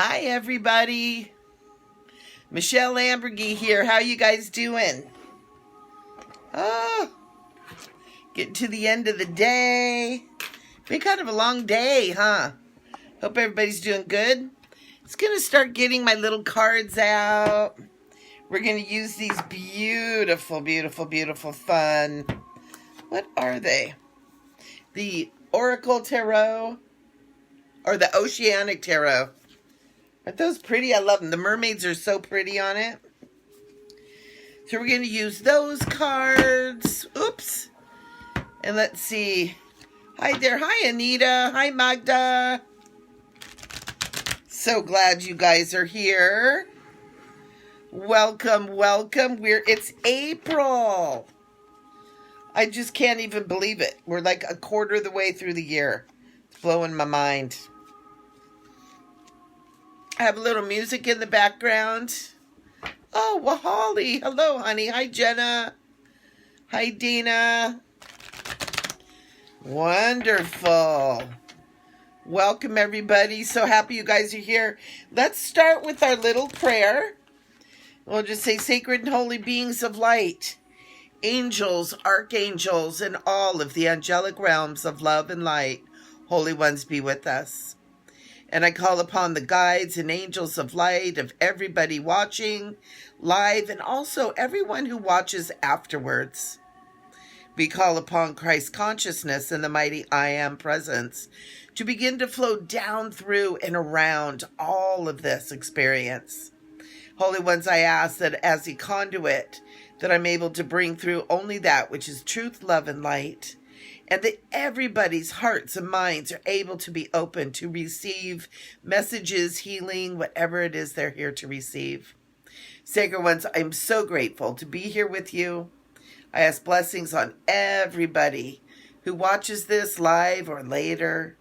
Hi everybody, Michele Amburgey here. How you guys doing? Oh, getting to the end of the day. Been kind of a long day, huh? Hope everybody's doing good. It's gonna start getting my little cards out. We're gonna use these beautiful, beautiful, beautiful fun. What are they? The Oracle Tarot or the Oceanic Tarot. Aren't those pretty? I love them. The mermaids are so pretty on it. So we're going to use those cards. Oops. And let's see. Hi there. Hi, Anita. Hi, Magda. So glad you guys are here. Welcome, welcome. It's April. I just can't even believe it. We're like a quarter of the way through the year. It's blowing my mind. I have a little music in the background. Oh, well, Holly. Hello, honey. Hi, Jenna. Hi, Dina. Wonderful. Welcome, everybody. So happy you guys are here. Let's start with our little prayer. We'll just say, sacred and holy beings of light, angels, archangels, and all of the angelic realms of love and light, holy ones, be with us. And I call upon the guides and angels of light of everybody watching live and also everyone who watches afterwards. We call upon Christ consciousness and the mighty I Am presence to begin to flow down through and around all of this experience. Holy ones, I ask that as a conduit that I'm able to bring through only that which is truth, love, and light, and that everybody's hearts and minds are able to be open to receive messages, healing, whatever it is they're here to receive. Sacred ones, I'm so grateful to be here with you. I ask blessings on everybody who watches this live or later.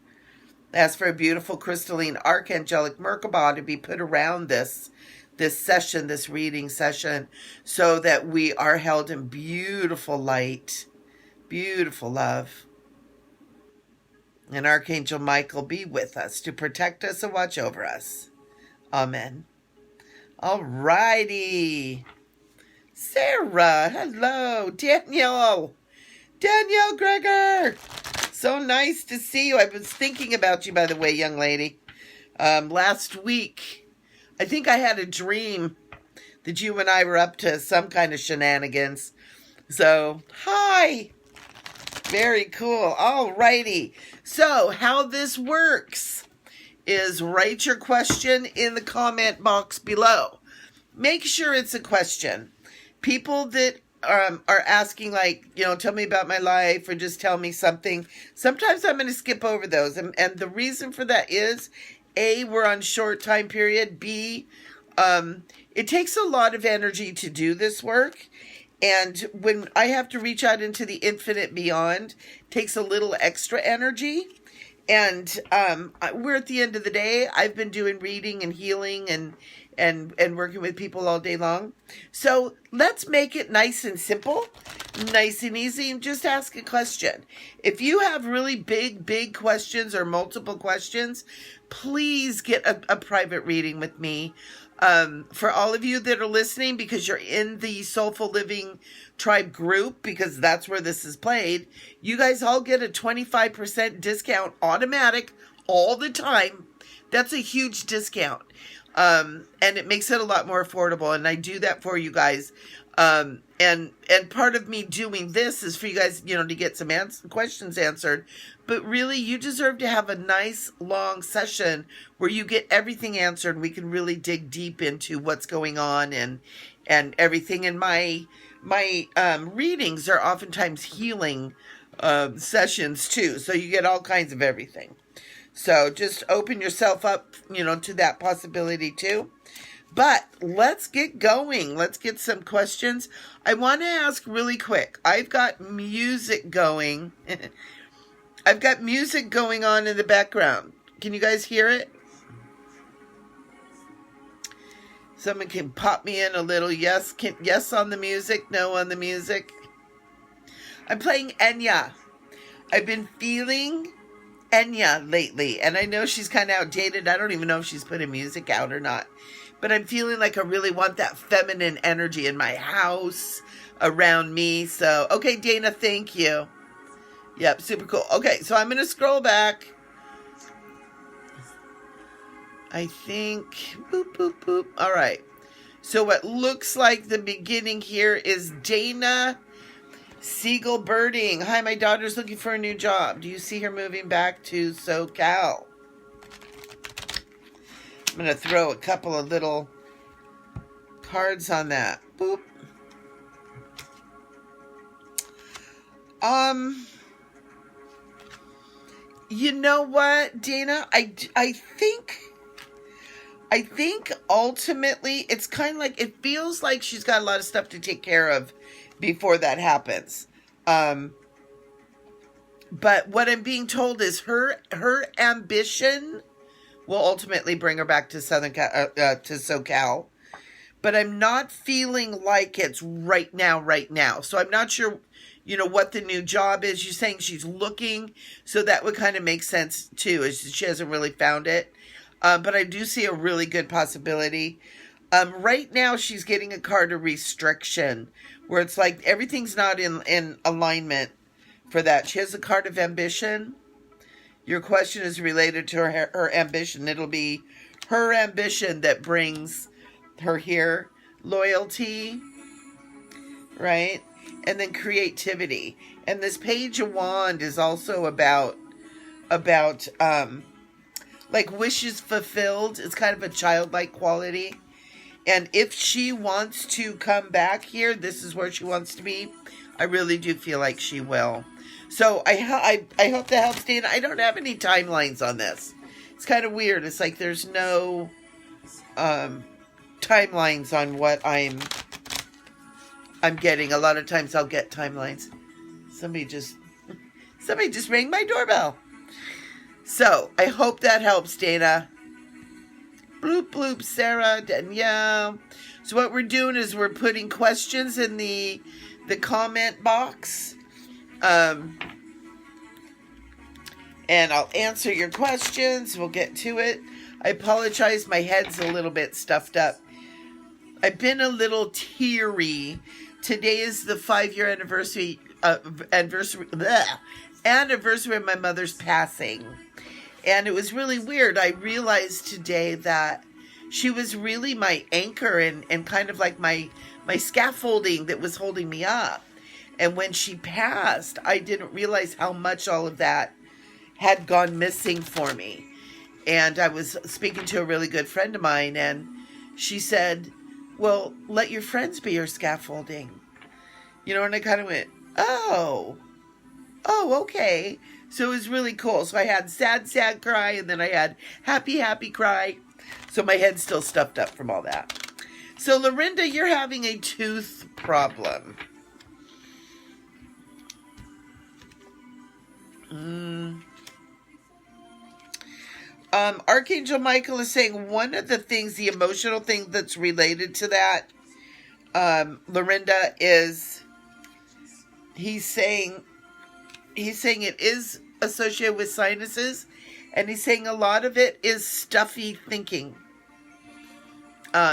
I ask for a beautiful crystalline archangelic Merkaba to be put around this session, this reading session, so that we are held in beautiful light, beautiful love. And Archangel Michael be with us to protect us and watch over us. Amen. All righty. Sarah, hello. Danielle Gregor. So nice to see you. I was thinking about you, by the way, young lady. Last week, I think I had a dream that you and I were up to some kind of shenanigans. So, hi. Very cool. All righty. So, how this works is write your question in the comment box below. Make sure it's a question. People that are asking, like, tell me about my life or just tell me something, sometimes I'm going to skip over those. And the reason for that is, A, we're on short time period. B, it takes a lot of energy to do this work. And when I have to reach out into the infinite beyond, it takes a little extra energy. And we're at the end of the day. I've been doing reading and healing and working with people all day long. So let's make it nice and simple, nice and easy, and just ask a question. If you have really big questions or multiple questions, please get a private reading with me. For all of you that are listening, because you're in the Soulful Living Tribe group, because that's where this is played, you guys all get a 25% discount automatic all the time. That's a huge discount. And it makes it a lot more affordable. And I do that for you guys. And part of me doing this is for you guys, to get some questions answered. But really, you deserve to have a nice long session where you get everything answered. And we can really dig deep into what's going on and everything. And my readings are oftentimes healing sessions too. So you get all kinds of everything. So just open yourself up, to that possibility too. But let's get going. Let's get some questions. I want to ask really quick. I've got music going. I've got music going on in the background. Can you guys hear it? Someone can pop me in a little yes on the music, no on the music. I'm playing Enya. I've been feeling Enya lately, and I know she's kind of outdated. I don't even know if she's putting music out or not, but I'm feeling like I really want that feminine energy in my house, around me. So, okay, Dana, thank you. Yep, super cool. Okay, so I'm going to scroll back. I think, boop, boop, boop. All right. So what looks like the beginning here is Dana Siegel Birding. Hi, my daughter's looking for a new job. Do you see her moving back to SoCal? I'm going to throw a couple of little cards on that. Boop. You know what, Dana? I think ultimately it's kind of like, it feels like she's got a lot of stuff to take care of before that happens. But what I'm being told is her ambition will ultimately bring her back to to SoCal. But I'm not feeling like it's right now. So I'm not sure, what the new job is. You're saying she's looking, so that would kind of make sense too, as she hasn't really found it. But I do see a really good possibility. Right now she's getting a card of restriction, where it's like everything's not in alignment for that. She has a card of ambition. Your question is related to her ambition. It'll be her ambition that brings her here. Loyalty, right? And then creativity. And this Page of Wands is also about like wishes fulfilled. It's kind of a childlike quality. And if she wants to come back here, this is where she wants to be. I really do feel like she will. So I hope that helps, Dana. I don't have any timelines on this. It's kind of weird. It's like there's no timelines on what I'm getting. A lot of times I'll get timelines. Somebody just rang my doorbell. So I hope that helps, Dana. Bloop, bloop, Sarah, Danielle. So what we're doing is we're putting questions in the comment box. And I'll answer your questions. We'll get to it. I apologize. My head's a little bit stuffed up. I've been a little teary. Today is the 5-year anniversary of my mother's passing. And it was really weird. I realized today that she was really my anchor and kind of like my scaffolding that was holding me up. And when she passed, I didn't realize how much all of that had gone missing for me. And I was speaking to a really good friend of mine, and she said, well, let your friends be your scaffolding. And I kind of went, oh, okay. So it was really cool. So I had sad cry, and then I had happy cry. So my head's still stuffed up from all that. So Lorinda, you're having a tooth problem. Archangel Michael is saying one of the things, the emotional thing that's related to that, Lorinda, is he's saying it is associated with sinuses, and he's saying a lot of it is stuffy thinking.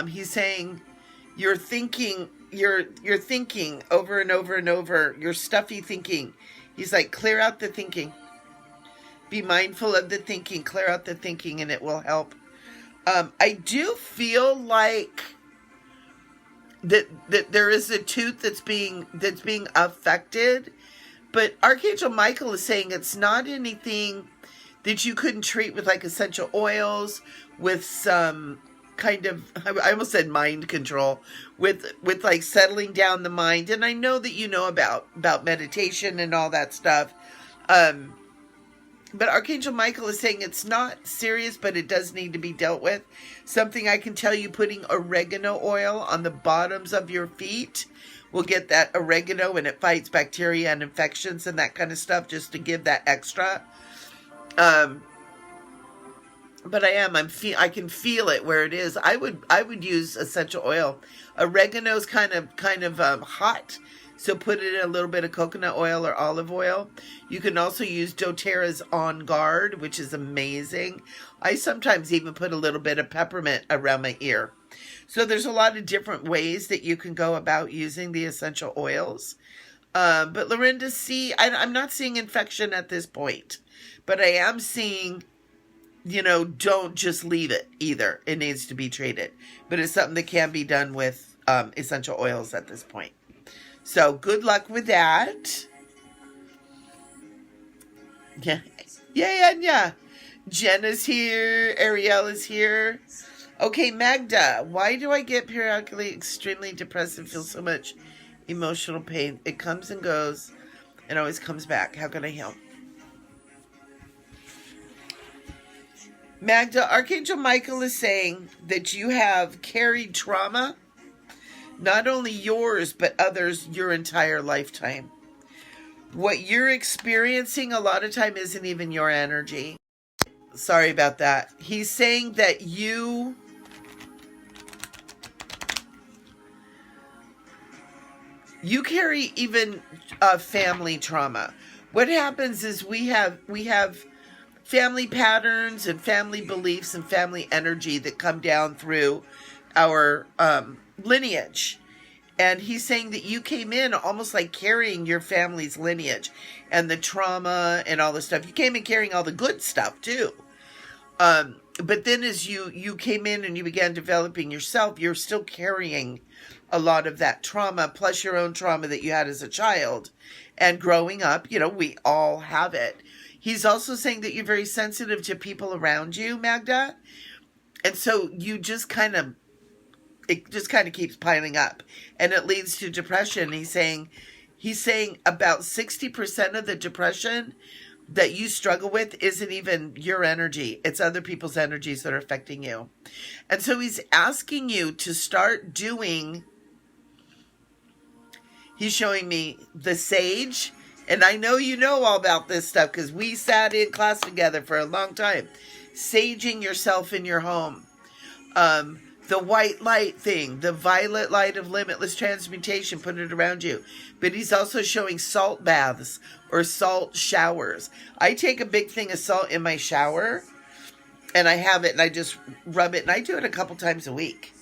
He's saying you're thinking over and over and over, your stuffy thinking. He's like, clear out the thinking. Be mindful of the thinking, clear out the thinking, and it will help. I do feel like that there is a tooth that's being affected, but Archangel Michael is saying it's not anything that you couldn't treat with like essential oils, with some kind of, I almost said mind control, with like settling down the mind. And I know that you know about meditation and all that stuff. But Archangel Michael is saying it's not serious, but it does need to be dealt with. Something I can tell you, putting oregano oil on the bottoms of your feet will get that oregano, and it fights bacteria and infections and that kind of stuff, just to give that extra. But I can feel it where it is. I would use essential oil. Oregano's kind of hot. So put it in a little bit of coconut oil or olive oil. You can also use doTERRA's On Guard, which is amazing. I sometimes even put a little bit of peppermint around my ear. So there's a lot of different ways that you can go about using the essential oils. But Lorinda, I'm not seeing infection at this point, but I am seeing, don't just leave it either. It needs to be treated, but it's something that can be done with essential oils at this point. So good luck with that. Yeah. Yeah. Jenna's here. Ariel is here. Okay, Magda, why do I get periodically extremely depressed and feel so much emotional pain? It comes and goes and always comes back. How can I help? Magda, Archangel Michael is saying that you have carried trauma, not only yours, but others your entire lifetime. What you're experiencing a lot of time isn't even your energy. Sorry about that. He's saying that you carry even family trauma. What happens is we have family patterns and family beliefs and family energy that come down through our lineage. And he's saying that you came in almost like carrying your family's lineage and the trauma and all the stuff. You came in carrying all the good stuff too. But then as you came in and you began developing yourself, you're still carrying a lot of that trauma, plus your own trauma that you had as a child. And growing up, we all have it. He's also saying that you're very sensitive to people around you, Magda. And so you just it just kind of keeps piling up. And it leads to depression. He's saying about 60% of the depression that you struggle with isn't even your energy. It's other people's energies that are affecting you. And so he's asking you to start doing, he's showing me the sage. And I know you know all about this stuff because we sat in class together for a long time. Saging yourself in your home. The white light thing, the violet light of limitless transmutation, put it around you. But he's also showing salt baths or salt showers. I take a big thing of salt in my shower and I have it and I just rub it, and I do it a couple times a week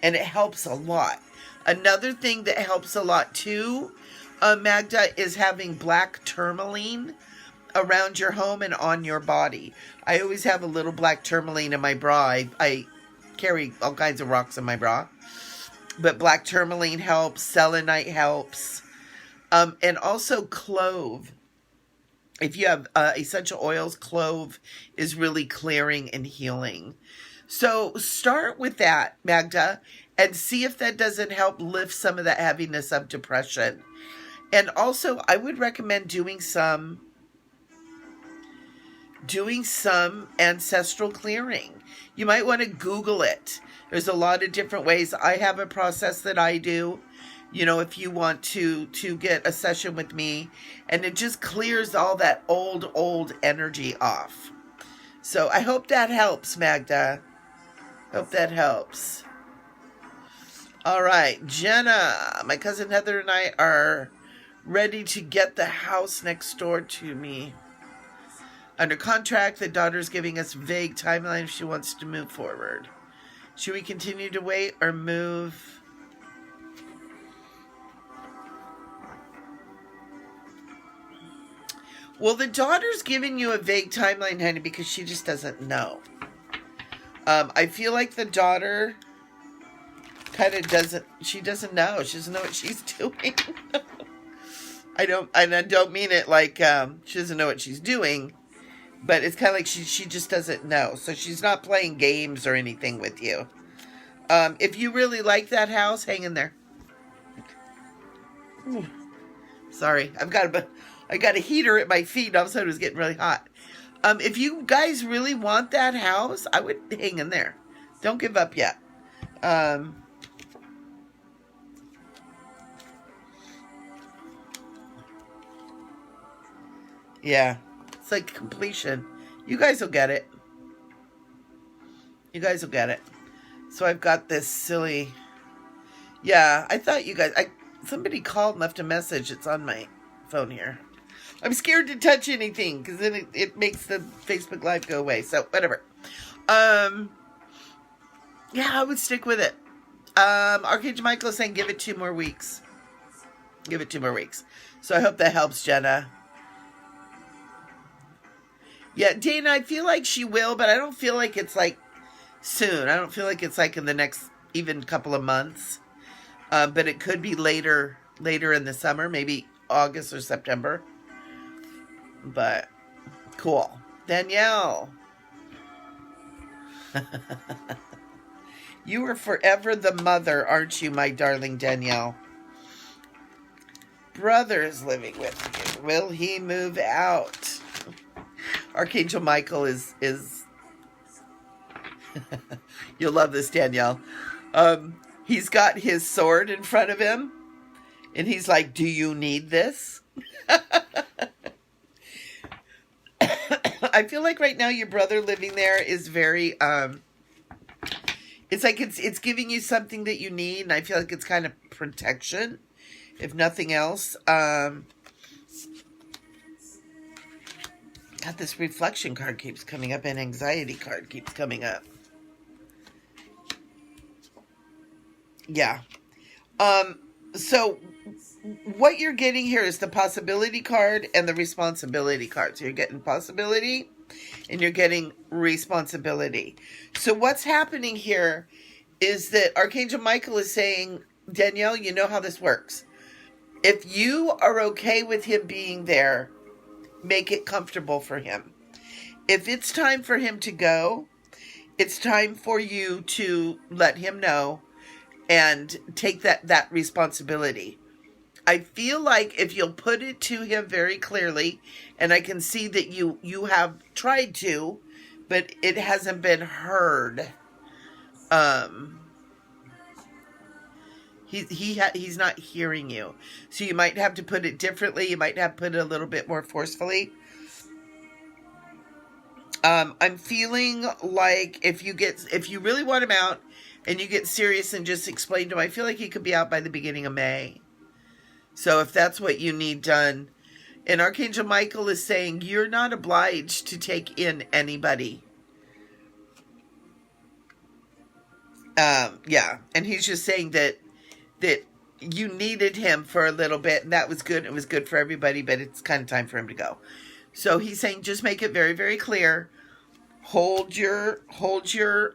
and it helps a lot. Another thing that helps a lot too, Magda, is having black tourmaline around your home and on your body. I always have a little black tourmaline in my bra. I carry all kinds of rocks in my bra, but black tourmaline helps, selenite helps, and also clove. If you have essential oils, clove is really clearing and healing. So start with that, Magda, and see if that doesn't help lift some of that heaviness of depression. And also, I would recommend doing some ancestral clearing. You might want to Google it. There's a lot of different ways. I have a process that I do, if you want to get a session with me, and it just clears all that old energy off. So I hope that helps, Magda. Hope that helps. All right, Jenna, my cousin Heather and I are ready to get the house next door to me under contract. The daughter's giving us vague timeline if she wants to move forward. Should we continue to wait or move? Well, the daughter's giving you a vague timeline, honey, because she just doesn't know. I feel like the daughter kind of doesn't know. She doesn't know what she's doing. I don't mean it like she doesn't know what she's doing. But it's kind of like she just doesn't know. So she's not playing games or anything with you. If you really like that house, hang in there. Sorry, I got a heater at my feet. All of a sudden it was getting really hot. If you guys really want that house, I would hang in there. Don't give up yet. Yeah. It's like completion. You guys will get it. So I've got this silly... Yeah, I thought you guys... Somebody called and left a message. It's on my phone here. I'm scared to touch anything because then it makes the Facebook Live go away. So, whatever. Yeah, I would stick with it. Archangel Michael is saying give it 2 more weeks. Give it 2 more weeks. So I hope that helps, Jenna. Yeah, Dana, I feel like she will, but I don't feel like it's like soon. I don't feel like it's like in the next even couple of months. But it could be later in the summer, maybe August or September. But cool. Danielle. You are forever the mother, aren't you, my darling Danielle? Brother is living with you. Will he move out? Archangel Michael is you'll love this, Danielle. He's got his sword in front of him, and he's like, do you need this? I feel like right now your brother living there is very, it's like it's giving you something that you need, and I feel like it's kind of protection, if nothing else. God, this reflection card keeps coming up, and anxiety card keeps coming up. Yeah. So what you're getting here is the possibility card and the responsibility card. So you're getting possibility and you're getting responsibility. So what's happening here is that Archangel Michael is saying, Danielle, you know how this works. If you are okay with him being there, make it comfortable for him. If it's time for him to go, it's time for you to let him know and take that responsibility. I feel like if you'll put it to him very clearly, and I can see that you have tried to, but it hasn't been heard. He's not hearing you. So you might have to put it differently. You might have to put it a little bit more forcefully. I'm feeling like if you really want him out and you get serious and just explain to him, I feel like he could be out by the beginning of May. So if that's what you need done. And Archangel Michael is saying you're not obliged to take in anybody. Yeah. And he's just saying that you needed him for a little bit, and that was good. It was good for everybody, but it's kind of time for him to go. So he's saying just make it very, very clear. Hold your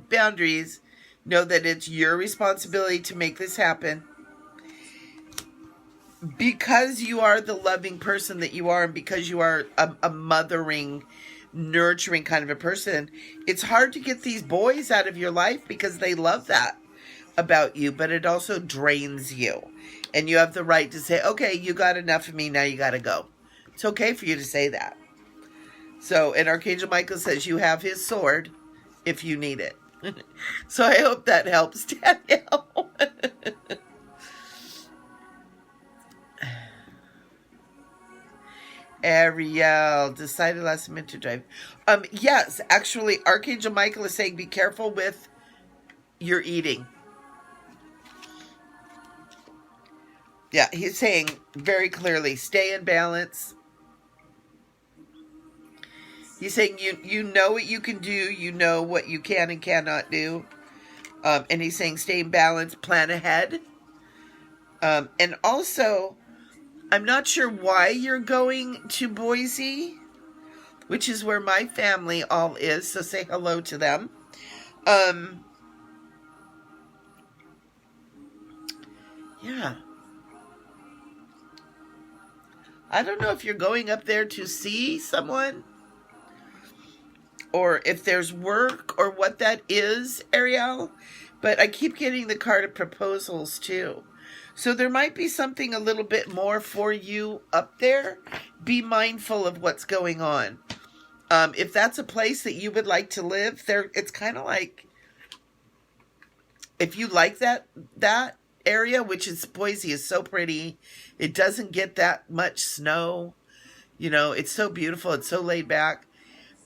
boundaries. Know that it's your responsibility to make this happen. Because you are the loving person that you are, and because you are a mothering, nurturing kind of a person, it's hard to get these boys out of your life because they love that about you, but it also drains you. And you have the right to say, okay, you got enough of me, now you got to go. It's okay for you to say that. So, and Archangel Michael says you have his sword if you need it. So I hope that helps, Danielle. Ariel decided last minute to drive. Yes, actually, Archangel Michael is saying be careful with your eating. Yeah, he's saying very clearly, stay in balance. He's saying you know what you can do, you know what you can and cannot do. And he's saying stay in balance, plan ahead. And also, I'm not sure why you're going to Boise, which is where my family all is, so say hello to them. Yeah. I don't know if you're going up there to see someone or if there's work or what that is, Ariel, but I keep getting the card of proposals too. So there might be something a little bit more for you up there. Be mindful of what's going on. If that's a place that you would like to live, there, it's kind of like, if you like that area, which is Boise is so pretty. It doesn't get that much snow. You know, it's so beautiful. It's so laid back.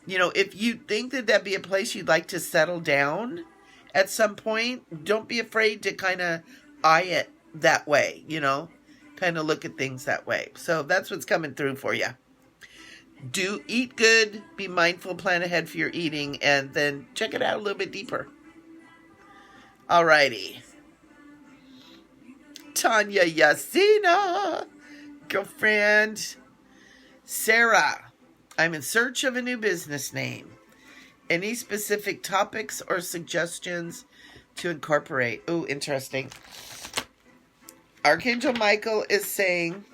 You know, if you think that that'd be a place you'd like to settle down at some point, don't be afraid to kind of eye it that way, you know, kind of look at things that way. So that's what's coming through for you. Do eat good, be mindful, plan ahead for your eating, and then check it out a little bit deeper. Alrighty. Tanya Yasina, girlfriend. Sarah, I'm in search of a new business name. Any specific topics or suggestions to incorporate? Ooh, interesting. Archangel Michael is saying,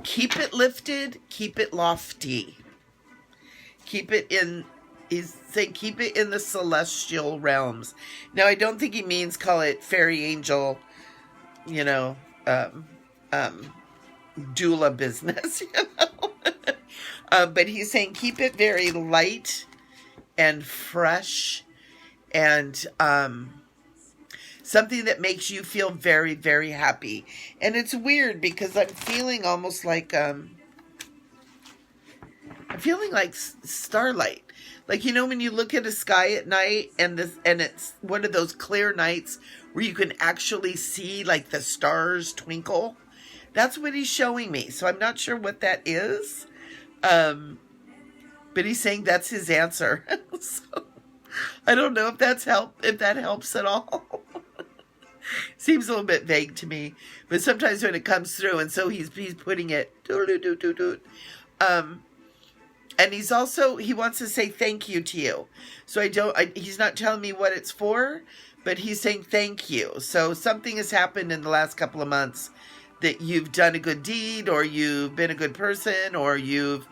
keep it lifted, keep it lofty. Keep it in, he's saying keep it in the celestial realms. Now, I don't think he means call it fairy angel, you know, doula business, you know. But he's saying keep it very light and fresh and something that makes you feel very, very happy. And it's weird because I'm feeling almost like starlight. Like, you know, when you look at a sky at night and it's one of those clear nights where you can actually see like the stars twinkle. That's what he's showing me. So I'm not sure what that is. But he's saying that's his answer. So I don't know if that helps at all. Seems a little bit vague to me, but sometimes when it comes through, and so he's putting it, and he wants to say thank you to you. So he's not telling me what it's for, but he's saying thank you. So something has happened in the last couple of months that you've done a good deed, or you've been a good person, or you've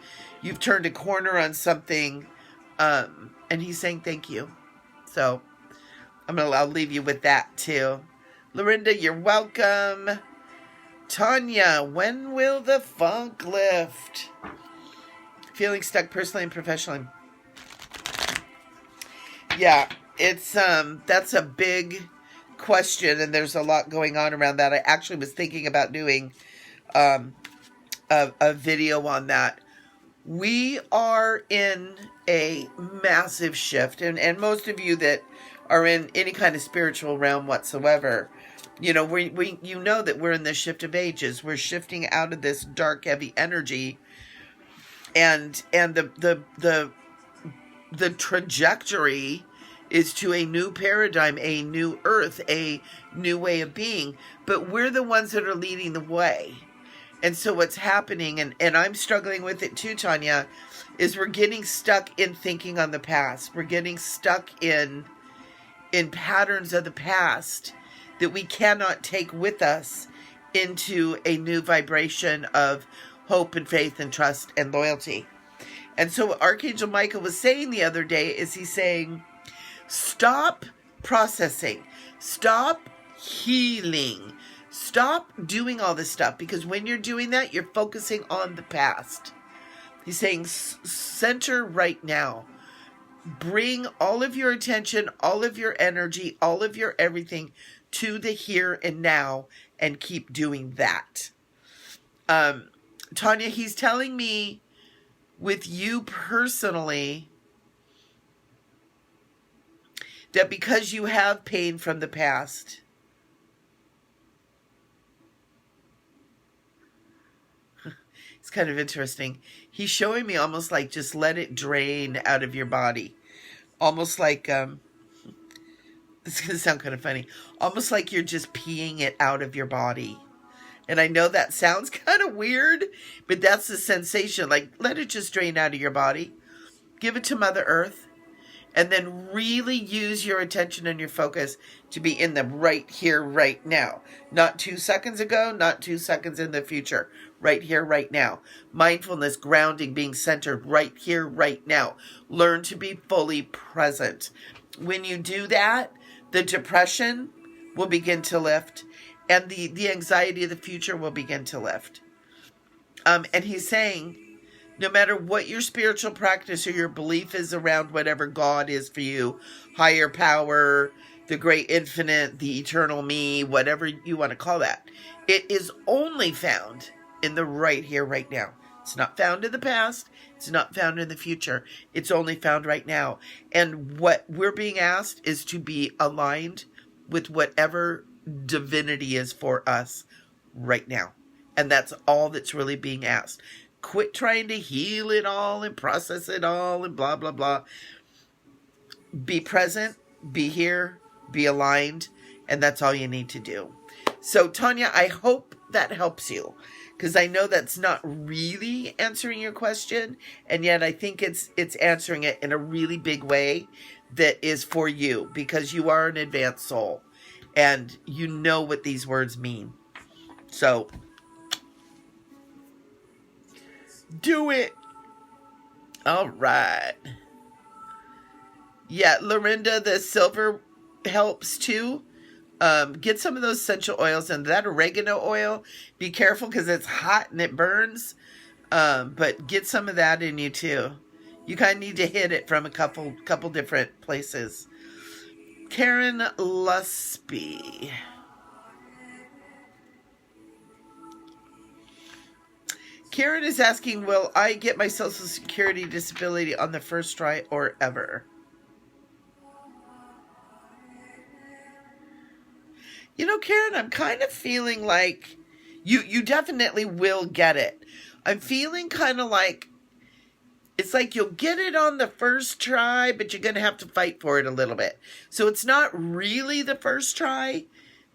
turned a corner on something, and he's saying thank you. So I'll leave you with that too. Lorinda, you're welcome. Tanya, when will the funk lift? Feeling stuck personally and professionally. Yeah, it's that's a big question, and there's a lot going on around that. I actually was thinking about doing a video on that. We are in a massive shift, and most of you that are in any kind of spiritual realm whatsoever, you know, you know that we're in this shift of ages. We're shifting out of this dark, heavy energy, and the trajectory is to a new paradigm, a new earth, a new way of being. But we're the ones that are leading the way. And so what's happening, and I'm struggling with it too, Tanya, is we're getting stuck in thinking on the past. We're getting stuck in patterns of the past that we cannot take with us into a new vibration of hope and faith and trust and loyalty. And so what Archangel Michael was saying the other day is he's saying, stop processing, stop healing, stop doing all this stuff, because when you're doing that, you're focusing on the past. He's saying center right now. Bring all of your attention, all of your energy, all of your everything to the here and now, and keep doing that. Tanya, he's telling me with you personally that because you have pain from the past, it's kind of interesting. He's showing me almost like just let it drain out of your body. Almost like, this is going to sound kind of funny, almost like you're just peeing it out of your body. And I know that sounds kind of weird, but that's the sensation. Like, let it just drain out of your body. Give it to Mother Earth. And then really use your attention and your focus to be in the right here, right now. Not 2 seconds ago, not 2 seconds in the future. Right here, right now. Mindfulness, grounding, being centered right here, right now. Learn to be fully present. When you do that, the depression will begin to lift, and the anxiety of the future will begin to lift. And he's saying, no matter what your spiritual practice or your belief is around whatever God is for you, higher power, the great infinite, the eternal me, whatever you want to call that, it is only found in the right here, right now. It's not found in the past. It's not found in the future. It's only found right now. And what we're being asked is to be aligned with whatever divinity is for us right now. And that's all that's really being asked. Quit trying to heal it all and process it all and blah, blah, blah. Be present, be here, be aligned, and that's all you need to do. So, Tanya, I hope that helps you, because I know that's not really answering your question, and yet I think it's answering it in a really big way that is for you, because you are an advanced soul, and you know what these words mean. So, do it. All right. Yeah, Lorinda, the silver helps too. Get some of those essential oils and that oregano oil. Be careful because it's hot and it burns. But get some of that in you too. You kind of need to hit it from a couple different places. Karen Lusby. Karen is asking, will I get my Social Security disability on the first try or ever? You know, Karen, I'm kind of feeling like you definitely will get it. I'm feeling kind of like it's like you'll get it on the first try, but you're going to have to fight for it a little bit. So it's not really the first try,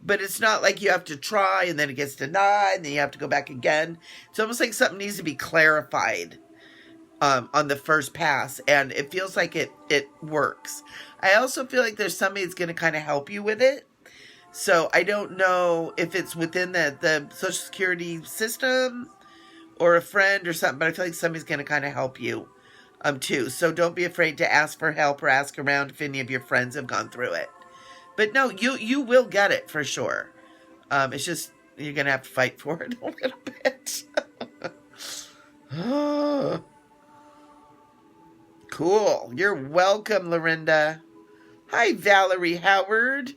but it's not like you have to try and then it gets denied and then you have to go back again. It's almost like something needs to be clarified on the first pass, and it feels like it works. I also feel like there's somebody that's going to kind of help you with it. So I don't know if it's within the Social Security system or a friend or something, but I feel like somebody's going to kind of help you too. So don't be afraid to ask for help or ask around if any of your friends have gone through it. But no, you will get it for sure. It's just you're going to have to fight for it a little bit. Cool. You're welcome, Lorinda. Hi, Valerie Howard.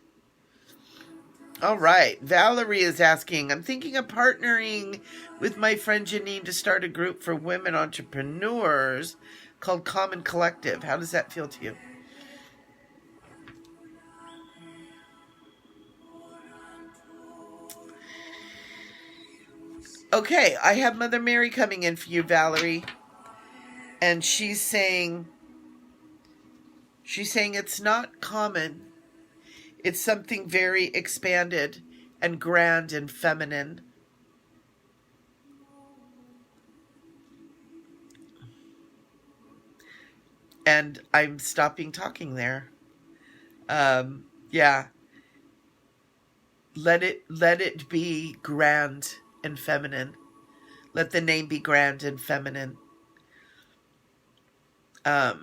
All right. Valerie is asking, I'm thinking of partnering with my friend Janine to start a group for women entrepreneurs called Common Collective. How does that feel to you? Okay, I have Mother Mary coming in for you, Valerie. And she's saying it's not common. It's something very expanded and grand and feminine. And I'm stopping talking there. Yeah. Let it be grand and feminine. Let the name be grand and feminine. Yeah,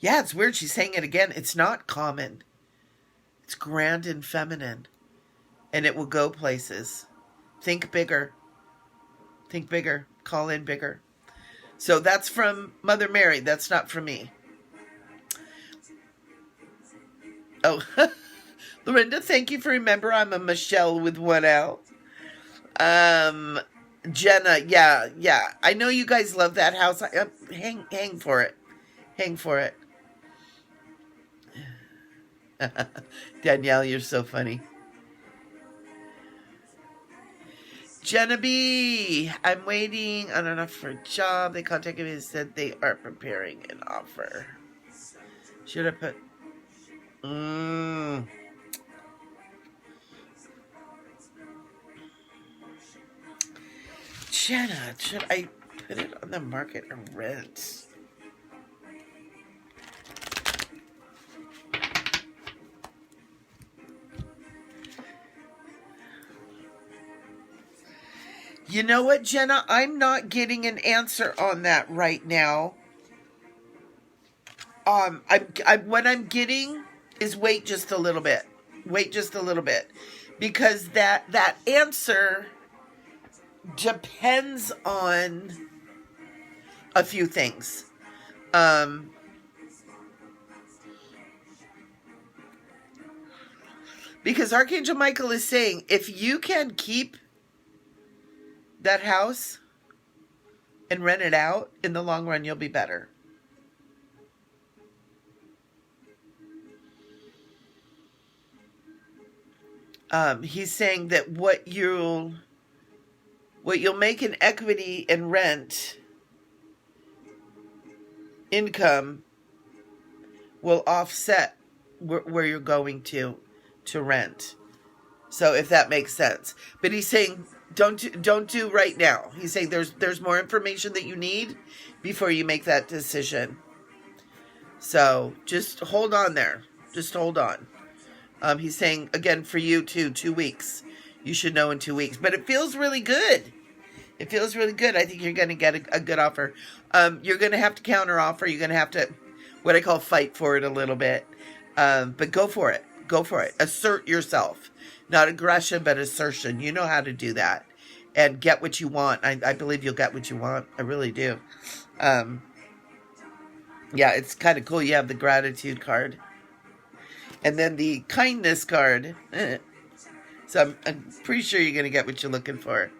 it's weird. She's saying it again. It's not common. It's grand and feminine. And it will go places. Think bigger. Think bigger. Call in bigger. So that's from Mother Mary. That's not from me. Oh, Lorinda, thank you for remembering I'm a Michelle with one L. Jenna, yeah. I know you guys love that house. Hang for it. Hang for it. Danielle, you're so funny. Jenna B, I'm waiting on an offer for a job. They contacted me and said they are preparing an offer. Should I put... Jenna, should I put it on the market or rent? You know what, Jenna? I'm not getting an answer on that right now. What I'm getting is wait just a little bit. Wait just a little bit. Because that answer depends on a few things. Because Archangel Michael is saying, if you can keep that house and rent it out, in the long run, you'll be better. He's saying that what you'll make in equity and rent income will offset where you're going to rent. So if that makes sense. But he's saying don't do right now. He's saying there's more information that you need before you make that decision. So just hold on there. Just hold on. He's saying, again, for you too, 2 weeks. You should know in 2 weeks. But it feels really good. It feels really good. I think you're going to get a good offer. You're going to have to counter offer. You're going to have to, what I call, fight for it a little bit. But go for it. Go for it. Assert yourself. Not aggression, but assertion. You know how to do that. And get what you want. I believe you'll get what you want. I really do. Yeah, it's kind of cool. You have the gratitude card. And then the kindness card. So I'm pretty sure you're going to get what you're looking for.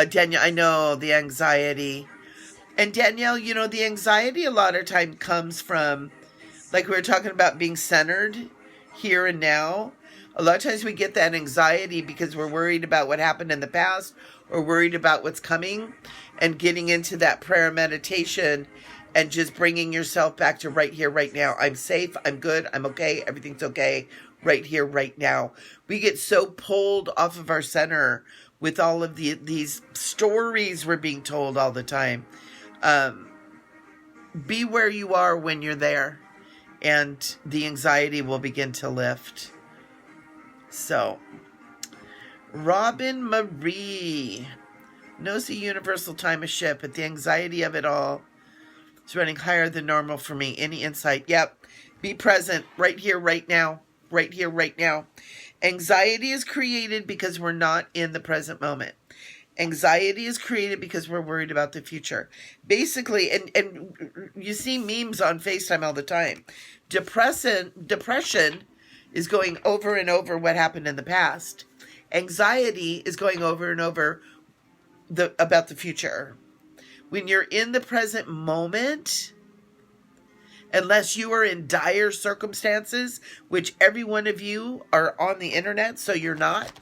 Danielle, I know the anxiety. And Danielle, you know, the anxiety a lot of time comes from, like we were talking about being centered here and now. A lot of times we get that anxiety because we're worried about what happened in the past or worried about what's coming, and getting into that prayer meditation and just bringing yourself back to right here, right now. I'm safe. I'm good. I'm okay. Everything's okay. Right here, right now. We get so pulled off of our center with all of these stories we're being told all the time. Be where you are when you're there, and the anxiety will begin to lift. So, Robin Marie knows the universal time of shit, but the anxiety of it all is running higher than normal for me. Any insight? Yep. Be present right here, right now. Right here, right now. Anxiety is created because we're not in the present moment. Anxiety is created because we're worried about the future. Basically, and you see memes on FaceTime all the time. Depression is going over and over what happened in the past. Anxiety is going over and over about the future. When you're in the present moment, unless you are in dire circumstances, which every one of you are on the internet, so you're not,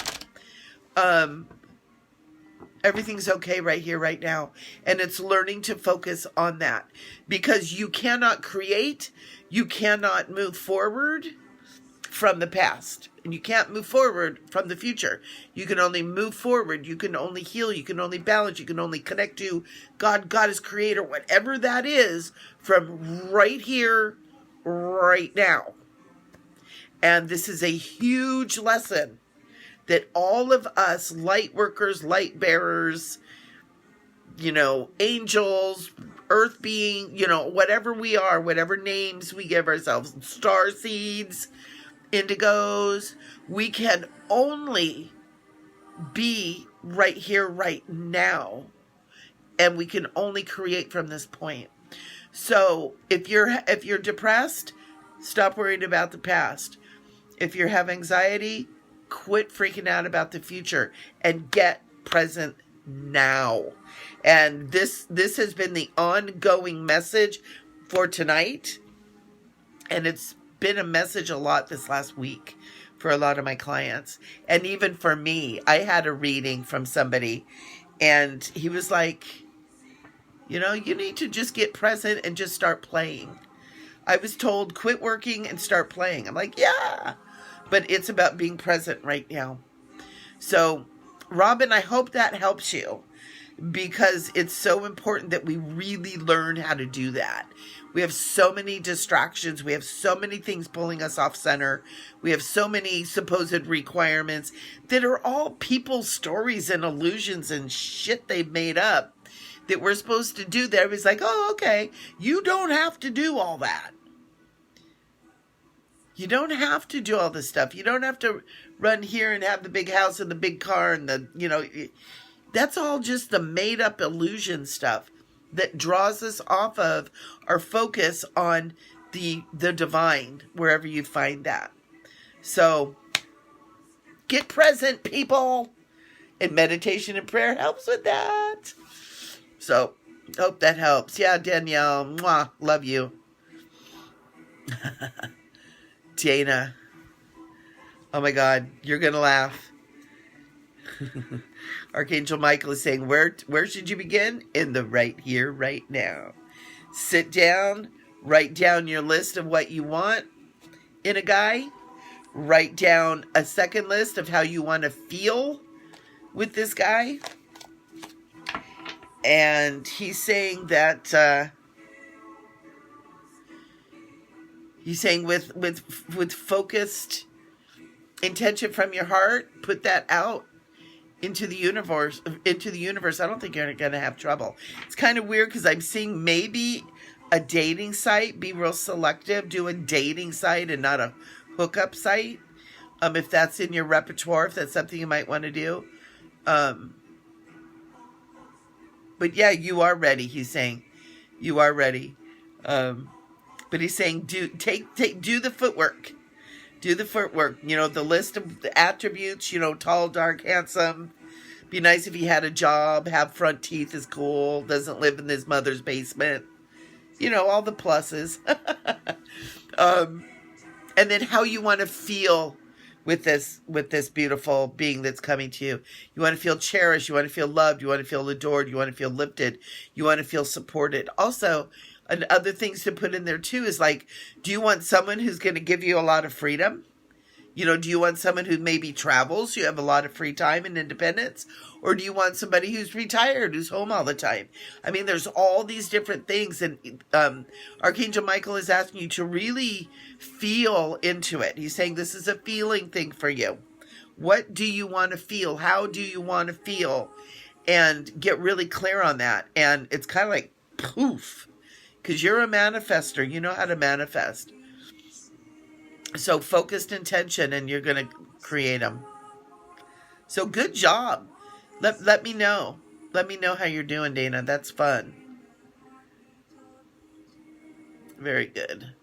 everything's okay right here, right now. And it's learning to focus on that. Because you cannot create, you cannot move forward from the past. And you can't move forward from the future. You can only move forward. You can only heal. You can only balance. You can only connect to God, God is creator, whatever that is, from right here, right now. And this is a huge lesson that all of us light workers, light bearers, you know, angels, earth being, you know, whatever we are, whatever names we give ourselves, star seeds, indigos, we can only be right here, right now. And we can only create from this point. So if you're depressed, stop worrying about the past. If you have anxiety, quit freaking out about the future and get present now. And this has been the ongoing message for tonight. And it's been a message a lot this last week for a lot of my clients. And even for me, I had a reading from somebody and he was like, you know, you need to just get present and just start playing. I was told quit working and start playing. I'm like, yeah, but it's about being present right now. So Robin, I hope that helps you, because it's so important that we really learn how to do that. We have so many distractions. We have so many things pulling us off center. We have so many supposed requirements that are all people's stories and illusions and shit they've made up that we're supposed to do. That everybody's like, oh, okay, you don't have to do all that. You don't have to do all this stuff. You don't have to run here and have the big house and the big car and the, you know, that's all just the made up illusion stuff that draws us off of our focus on the divine, wherever you find that. So get present, people. And meditation and prayer helps with that. So hope that helps. Yeah, Danielle, mwah, love you. Dana, Oh my God, you're going to laugh. Archangel Michael is saying, where should you begin? In the right here, right now. Sit down, write down your list of what you want in a guy. Write down a second list of how you want to feel with this guy. And he's saying that he's saying with focused intention from your heart, put that out into the universe. I don't think you're going to have trouble. It's kind of weird because I'm seeing maybe a dating site. Be real selective. Do a dating site and not a hookup site. If that's in your repertoire, if that's something you might want to do. But yeah, you are ready. He's saying, you are ready. But he's saying, do the footwork. Do the footwork. You know, the list of the attributes. You know, tall, dark, handsome. Be nice if he had a job. Have front teeth is cool. Doesn't live in his mother's basement. You know, all the pluses. And then how you want to feel with this beautiful being that's coming to you. You want to feel cherished. You want to feel loved. You want to feel adored. You want to feel lifted. You want to feel supported. Also, and other things to put in there too is like, do you want someone who's going to give you a lot of freedom? You know, do you want someone who maybe travels? You have a lot of free time and independence. Or do you want somebody who's retired, who's home all the time? I mean, there's all these different things. And Archangel Michael is asking you to really feel into it. He's saying this is a feeling thing for you. What do you want to feel? How do you want to feel? And get really clear on that. And it's kind of like poof. Because you're a manifester. You know how to manifest. So focused intention and you're going to create them. So good job. Let me know. Let me know how you're doing, Dana. That's fun. Very good.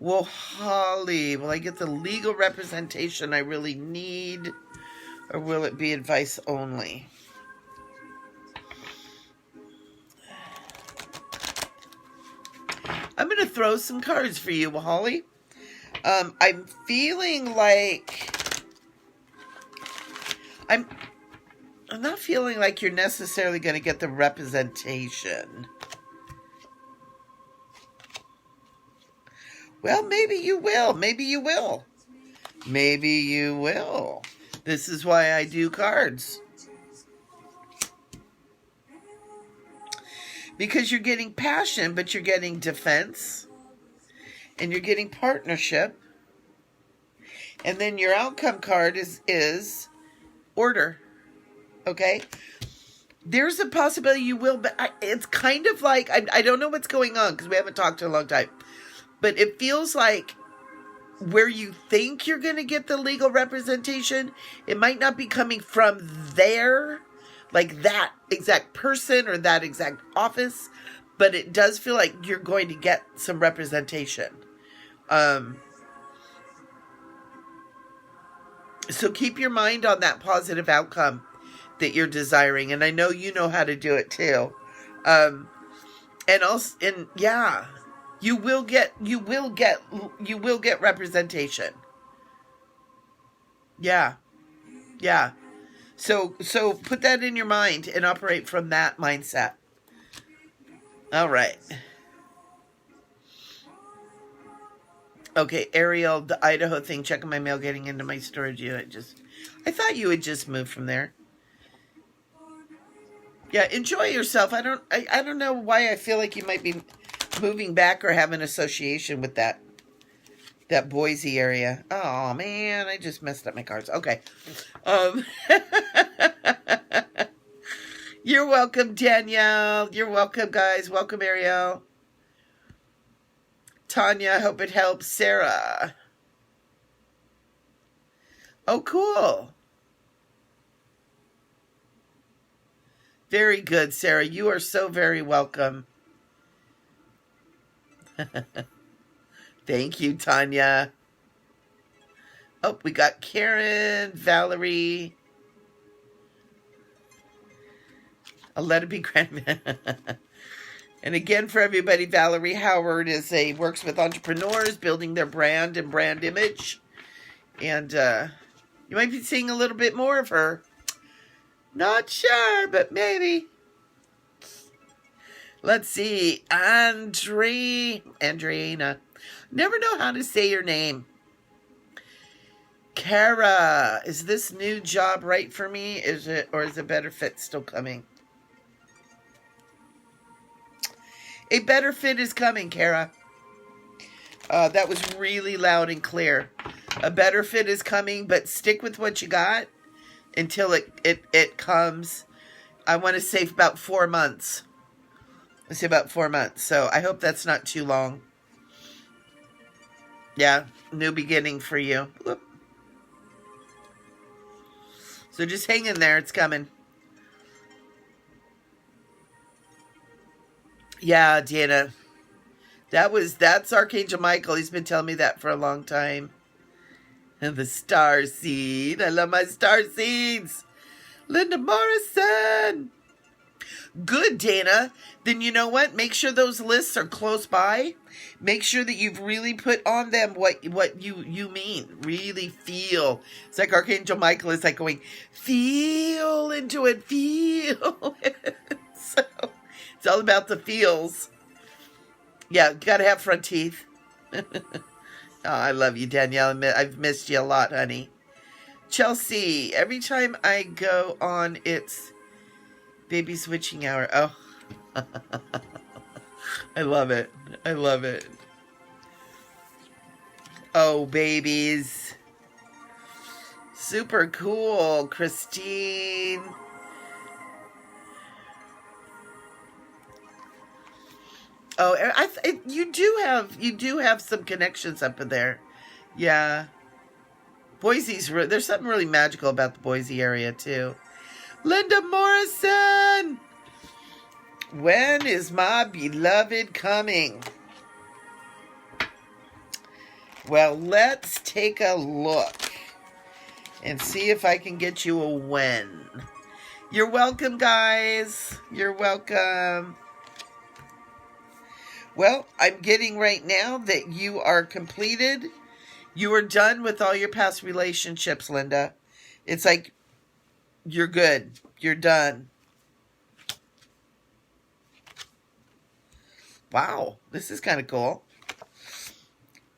Well, Holly, will I get the legal representation I really need? Or will it be advice only? I'm going to throw some cards for you, Holly. I'm feeling like... I'm not feeling like you're necessarily going to get the representation. Well, maybe you will. Maybe you will. Maybe you will. This is why I do cards. Because you're getting passion, but you're getting defense. And you're getting partnership. And then your outcome card is order. Okay? There's a possibility you will, but it's kind of like, I don't know what's going on because we haven't talked in a long time. But it feels like where you think you're going to get the legal representation, it might not be coming from there, like that exact person or that exact office, but it does feel like you're going to get some representation. So keep your mind on that positive outcome that you're desiring. And I know you know how to do it too. And also, and yeah, you will get representation. Yeah. Yeah. So put that in your mind and operate from that mindset. All right. Okay, Ariel, the Idaho thing, checking my mail, getting into my storage unit. I thought you had just moved from there. Yeah, enjoy yourself. I don't know why I feel like you might be moving back or have an association with that Boise area. Oh man, I just messed up my cards. Okay. You're welcome, Danielle. You're welcome, guys. Welcome, Ariel. Tanya, I hope it helps. Sarah. Oh, cool. Very good, Sarah. You are so very welcome. Thank you, Tanya. Oh, we got Karen, Valerie. I'll let it be granted. And again, for everybody, Valerie Howard works with entrepreneurs, building their brand and brand image. And you might be seeing a little bit more of her. Not sure, but maybe. Let's see. Andreina. Never know how to say your name. Kara, is this new job right for me? Is it a better fit still coming? A better fit is coming, Kara. That was really loud and clear. A better fit is coming, but stick with what you got until it comes. I want to say about 4 months. Let's say about 4 months. So I hope that's not too long. Yeah, new beginning for you. Whoop. So just hang in there. It's coming. Yeah, Dana. That's Archangel Michael. He's been telling me that for a long time. And the star seed. I love my star seeds. Linda Morrison. Good, Dana. Then you know what? Make sure those lists are close by. Make sure that you've really put on them what you mean. Really feel. It's like Archangel Michael is like going, feel into it. Feel it. So it's all about the feels. Yeah, gotta have front teeth. Oh, I love you, Danielle. I've missed you a lot, honey. Chelsea, every time I go on, it's baby switching hour. Oh, I love it. I love it. Oh, babies. Super cool, Christine. Oh, you do have some connections up in there. Yeah. Boise's, there's something really magical about the Boise area, too. Linda Morrison! When is my beloved coming? Well, let's take a look and see if I can get you a when. You're welcome, guys. You're welcome. Well, I'm getting right now that you are completed. You are done with all your past relationships, Linda. It's like you're good. You're done. Wow, this is kind of cool.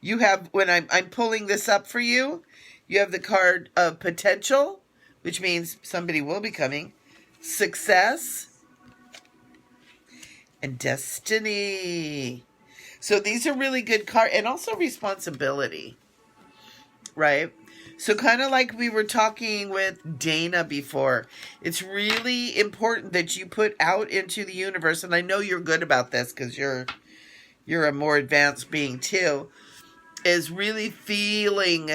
You have, when I'm pulling this up for you, you have the card of potential, which means somebody will be coming, success, and destiny. So these are really good cards, and also responsibility, right? So kind of like we were talking with Dana before, it's really important that you put out into the universe, and I know you're good about this because you're a more advanced being too, is really feeling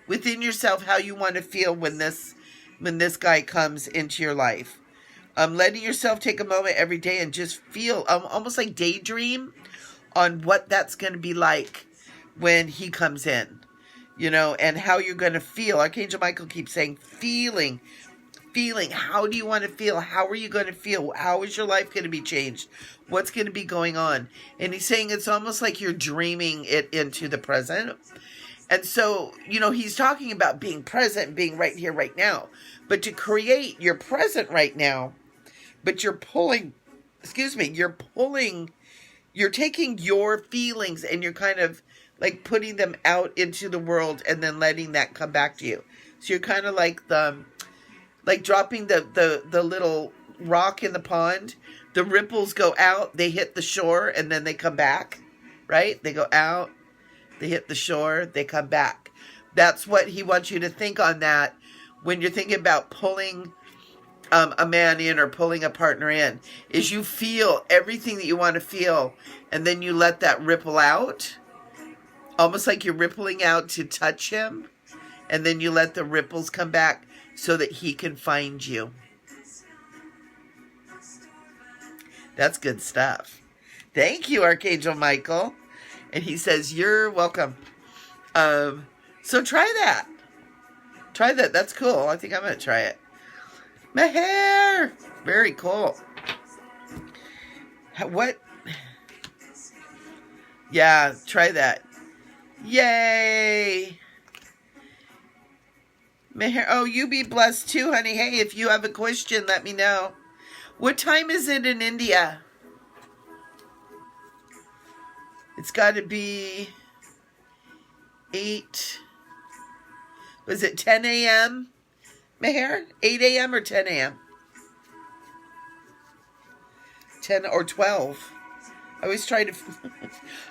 within yourself how you want to feel when this guy comes into your life. Letting yourself take a moment every day and just feel, almost like daydream on what that's going to be like when he comes in, you know, and how you're going to feel. Archangel Michael keeps saying, feeling. How do you want to feel? How are you going to feel? How is your life going to be changed? What's going to be going on? And he's saying it's almost like you're dreaming it into the present. And so, you know, he's talking about being present, being right here, right now. But to create your present right now, but you're taking your feelings and you're kind of like putting them out into the world and then letting that come back to you. So you're kind of like dropping the little rock in the pond. The ripples go out, they hit the shore, and then they come back, right? They go out, they hit the shore, they come back. That's what he wants you to think on that when you're thinking about pulling a man in or pulling a partner in, is you feel everything that you want to feel, and then you let that ripple out, almost like you're rippling out to touch him, and then you let the ripples come back so that he can find you. That's good stuff. Thank you, Archangel Michael. And he says, you're welcome. So try that. Try that. That's cool. I think I'm going to try it. My hair. Very cool. What? Yeah, try that. Yay! Meher, oh, you be blessed too, honey. Hey, if you have a question, let me know. What time is it in India? It's got to be 8. Was it 10 a.m.? Meher? 8 a.m. or 10 a.m.? 10 or 12. I always try to...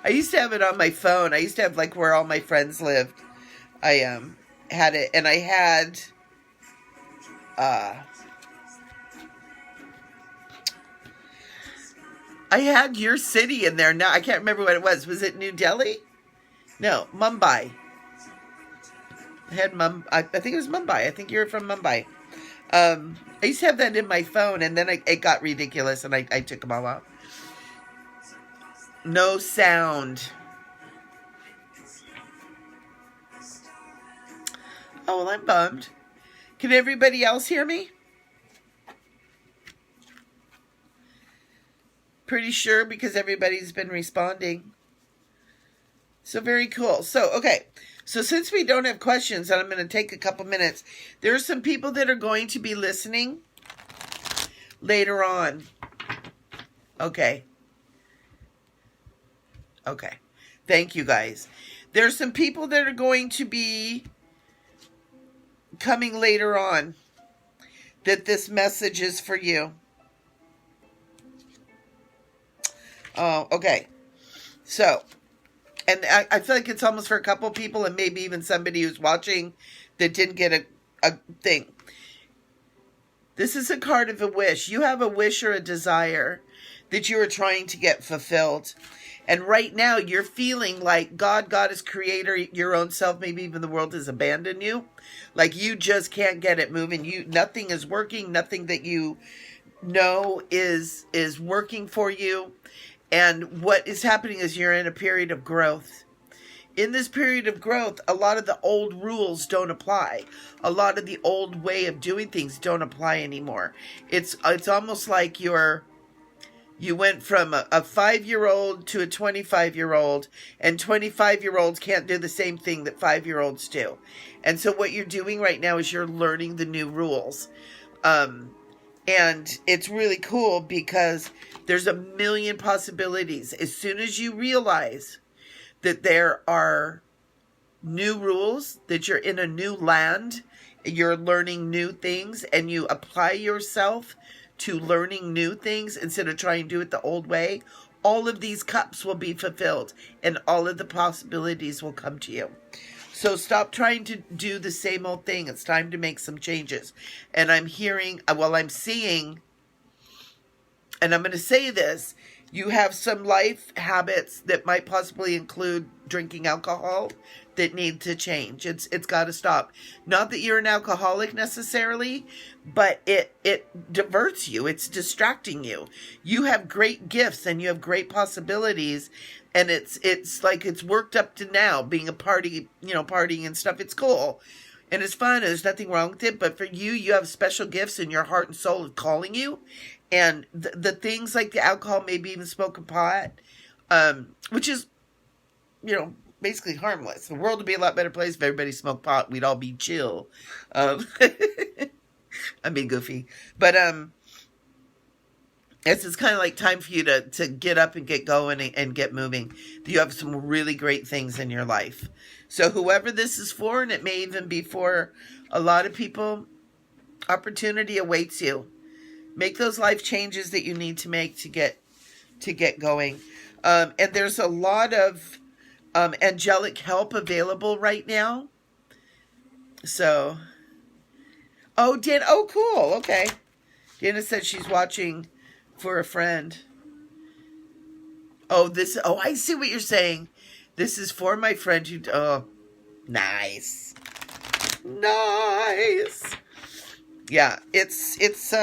I used to have it on my phone. I used to have like where all my friends lived. I had it, and I had... I had your city in there. Now I can't remember what it was. Was it New Delhi? No, Mumbai. I had I think it was Mumbai. I think you were from Mumbai. I used to have that in my phone, and then it got ridiculous, and I took them all out. No sound. Oh, well, I'm bummed. Can everybody else hear me? Pretty sure, because everybody's been responding. So very cool. So, okay. So since we don't have questions, and I'm going to take a couple minutes, there are some people that are going to be listening later on. Okay. Okay. Thank you, guys. There are some people that are going to be coming later on that this message is for you. Oh, okay. So, and I feel like it's almost for a couple people, and maybe even somebody who's watching that didn't get a thing. This is a card of a wish. You have a wish or a desire that you are trying to get fulfilled. And right now you're feeling like God is creator, your own self, maybe even the world has abandoned you. Like you just can't get it moving. Nothing is working. Nothing that you know is working for you. And what is happening is you're in a period of growth. In this period of growth, a lot of the old rules don't apply. A lot of the old way of doing things don't apply anymore. It's almost like you went from a 5-year-old to a 25-year-old, and 25-year-olds can't do the same thing that 5-year-olds do. And so what you're doing right now is you're learning the new rules. And it's really cool because there's a million possibilities. As soon as you realize that there are new rules, that you're in a new land, you're learning new things, and you apply yourself to learning new things instead of trying to do it the old way, all of these cups will be fulfilled and all of the possibilities will come to you. So stop trying to do the same old thing. It's time to make some changes. And I'm seeing, and I'm going to say this, you have some life habits that might possibly include drinking alcohol that need to change. It's got to stop. Not that you're an alcoholic necessarily, but it diverts you. It's distracting you. You have great gifts and you have great possibilities, and it's like it's worked up to now being a party, partying and stuff. It's cool. And it's fun. There's nothing wrong with it. But for you, you have special gifts in your heart and soul of calling you. And the things like the alcohol, maybe even smoking pot, which is, basically harmless. The world would be a lot better place if everybody smoked pot. We'd all be chill. I'm being goofy. But it's kind of like time for you to get up and get going and get moving. You have some really great things in your life. So whoever this is for, and it may even be for a lot of people, opportunity awaits you. Make those life changes that you need to make to get going. And there's a lot of angelic help available right now. So, cool. Okay. Dana said she's watching for a friend. I see what you're saying. This is for my friend who, nice. Nice. Yeah, it's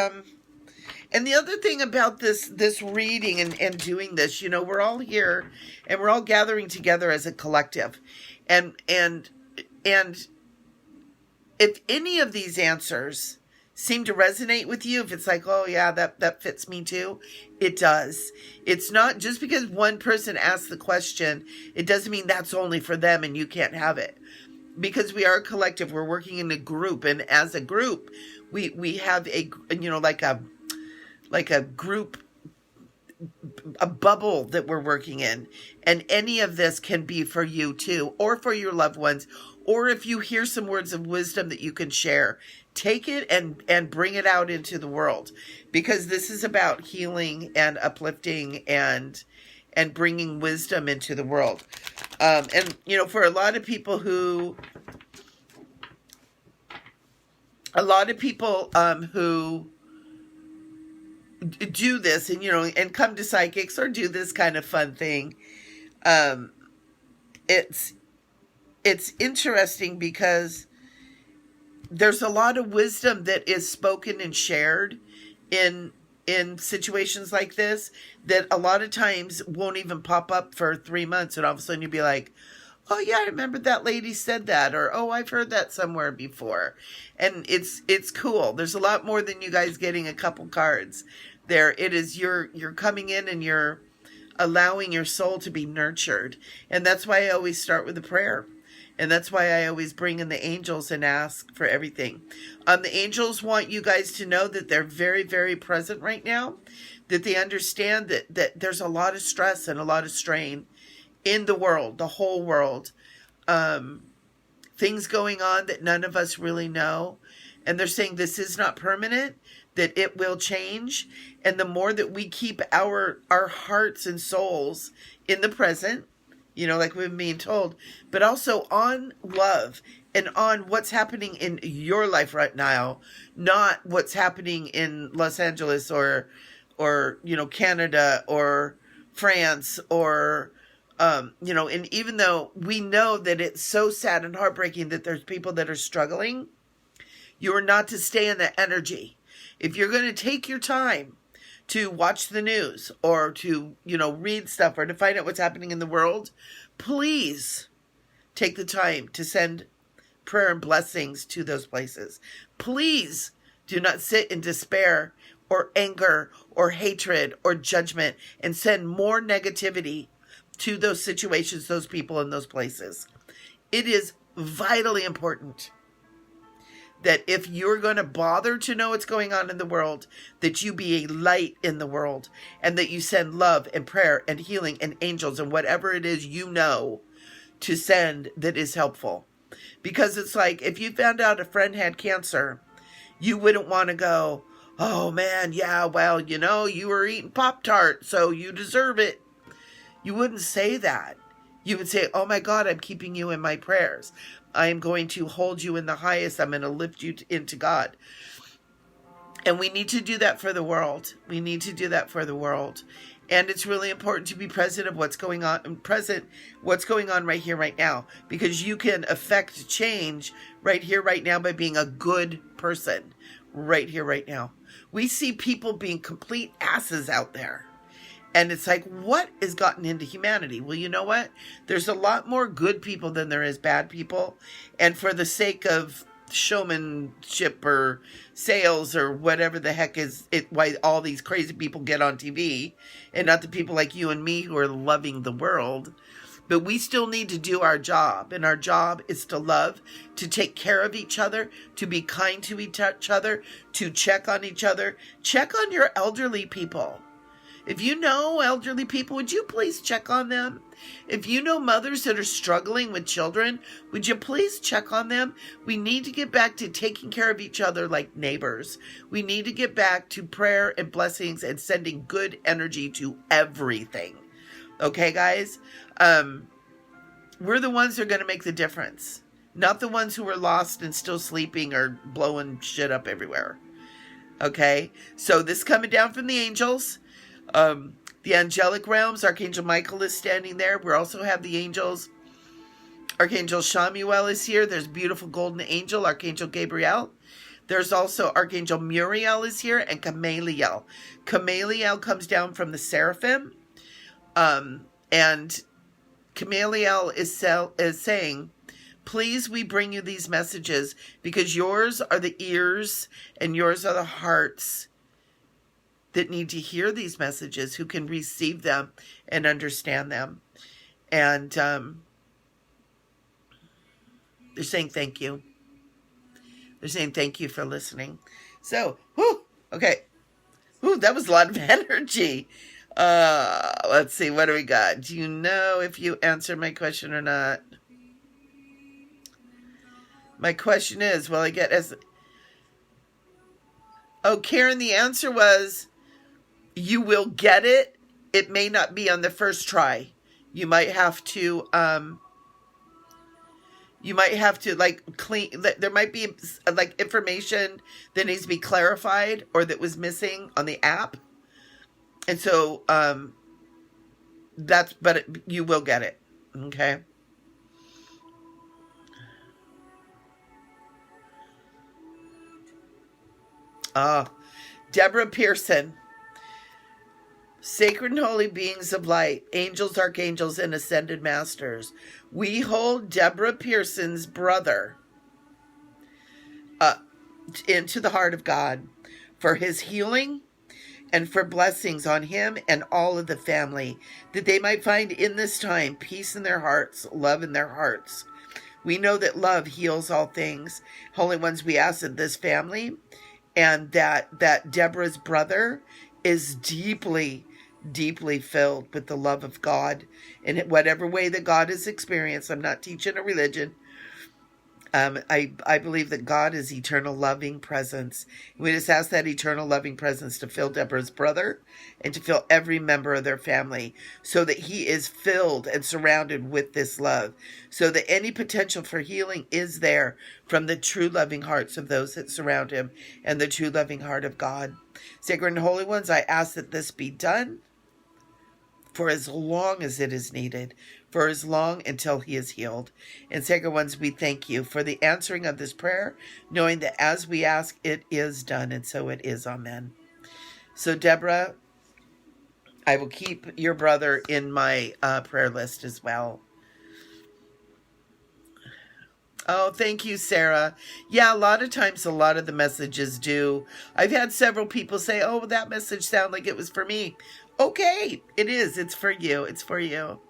and the other thing about this reading and doing this, we're all here and we're all gathering together as a collective. And if any of these answers seem to resonate with you, if it's like, oh yeah, that fits me too, it does. It's not just because one person asks the question, it doesn't mean that's only for them and you can't have it. Because we are a collective, we're working in a group, and as a group, we have a, like a group, a bubble that we're working in, and any of this can be for you too, or for your loved ones, or if you hear some words of wisdom that you can share, take it and bring it out into the world, because this is about healing and uplifting and bringing wisdom into the world. And for a lot of people who do this and come to psychics or do this kind of fun thing, it's interesting because there's a lot of wisdom that is spoken and shared in situations like this that a lot of times won't even pop up for 3 months, and all of a sudden you'll be like, oh yeah, I remember that lady said that, or oh, I've heard that somewhere before. And it's cool. There's a lot more than you guys getting a couple cards. There it is, you're coming in and you're allowing your soul to be nurtured. And that's why I always start with a prayer. And that's why I always bring in the angels and ask for everything. The angels want you guys to know that they're very, very present right now, that they understand that there's a lot of stress and a lot of strain in the world, the whole world. Things going on that none of us really know. And they're saying this is not permanent, that it will change. And the more that we keep our hearts and souls in the present, like we've been being told, but also on love and on what's happening in your life right now, not what's happening in Los Angeles or Canada or France or, and even though we know that it's so sad and heartbreaking that there's people that are struggling, you are not to stay in that energy. If you're going to take your time to watch the news or to, read stuff or to find out what's happening in the world, please take the time to send prayer and blessings to those places. Please do not sit in despair or anger or hatred or judgment and send more negativity to those situations, those people, and those places. It is vitally important that if you're going to bother to know what's going on in the world, that you be a light in the world, and that you send love and prayer and healing and angels and whatever it is to send that is helpful. Because it's like, if you found out a friend had cancer, you wouldn't want to go, oh man, yeah, well, you were eating Pop-Tart, so you deserve it. You wouldn't say that. You would say, oh my God, I'm keeping you in my prayers. I am going to hold you in the highest. I'm going to lift you into God. And we need to do that for the world. We need to do that for the world. And it's really important to be present of what's going on right here, right now, because you can affect change right here, right now by being a good person right here, right now. We see people being complete asses out there. And it's like, what has gotten into humanity? Well, you know what? There's a lot more good people than there is bad people. And for the sake of showmanship or sales or whatever the heck is it, why all these crazy people get on TV, and not the people like you and me who are loving the world. But we still need to do our job. And our job is to love, to take care of each other, to be kind to each other, to check on each other. Check on your elderly people. If you know elderly people, would you please check on them? If you know mothers that are struggling with children, would you please check on them? We need to get back to taking care of each other like neighbors. We need to get back to prayer and blessings and sending good energy to everything. Okay, guys? We're the ones who are going to make the difference. Not the ones who are lost and still sleeping or blowing shit up everywhere. Okay? So this is coming down from the angels. The angelic realms, Archangel Michael is standing there. We also have the angels. Archangel Shamuel is here. There's beautiful golden angel, Archangel Gabriel. There's also Archangel Muriel is here, and Camaliel. Camaliel comes down from the seraphim. And Camaliel is saying, Please, we bring you these messages because yours are the ears and yours are the hearts that need to hear these messages, who can receive them and understand them. And they're saying thank you. They're saying thank you for listening. So, okay. That was a lot of energy. Let's see, what do we got? Do you know if you answered my question or not? My question is, will I get as... Oh, Karen, the answer was, you will get it. It may not be on the first try. You might have to, like, clean, there might be, like, information that needs to be clarified or that was missing on the app. And so, you will get it. Okay. Deborah Pearson. Sacred and holy beings of light, angels, archangels, and ascended masters, we hold Deborah Pearson's brother into the heart of God for his healing and for blessings on him and all of the family, that they might find in this time peace in their hearts, love in their hearts. We know that love heals all things. Holy ones, we ask that this family and that Deborah's brother is deeply filled with the love of God in whatever way that God is experienced. I'm not teaching a religion. I believe that God is eternal loving presence. We just ask that eternal loving presence to fill Deborah's brother and to fill every member of their family, so that he is filled and surrounded with this love, so that any potential for healing is there from the true loving hearts of those that surround him and the true loving heart of God. Sacred and holy ones, I ask that this be done for as long as it is needed, for as long until he is healed. And sacred ones, we thank you for the answering of this prayer, knowing that as we ask, it is done, and so it is. Amen. So Deborah, I will keep your brother in my prayer list as well. Oh, thank you, Sarah. Yeah, a lot of times, a lot of the messages do. I've had several people say, oh, that message sounded like it was for me. Okay, it is. It's for you. It's for you.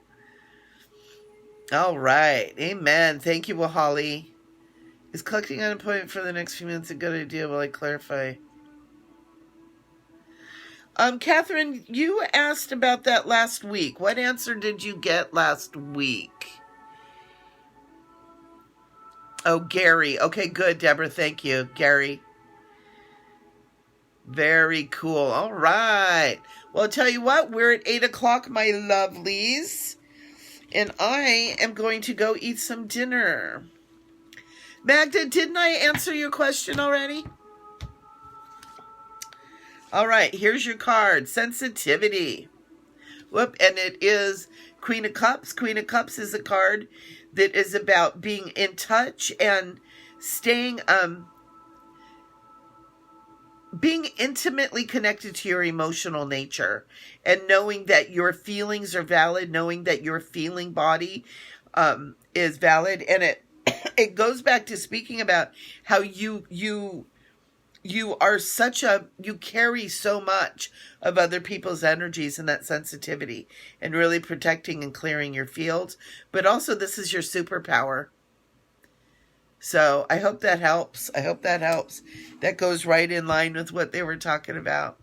All right. Amen. Thank you, Wahali. Is collecting unemployment for the next few minutes a good idea? Will I clarify? Catherine, you asked about that last week. What answer did you get last week? Oh, Gary. Okay, good, Deborah. Thank you, Gary. Very cool. All right. Well, I'll tell you what. We're at 8 o'clock, my lovelies. And I am going to go eat some dinner. Magda, didn't I answer your question already? All right. Here's your card. Sensitivity. Whoop. And it is Queen of Cups. Queen of Cups is a card that is about being in touch and staying, being intimately connected to your emotional nature, and knowing that your feelings are valid, knowing that your feeling body is valid. And it goes back to speaking about how you are you carry so much of other people's energies and that sensitivity, and really protecting and clearing your fields. But also, this is your superpower. So I hope that helps. I hope that helps. That goes right in line with what they were talking about.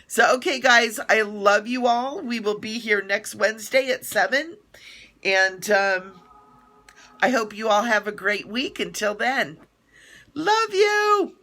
So, okay, guys, I love you all. We will be here next Wednesday at 7. And I hope you all have a great week. Until then, love you.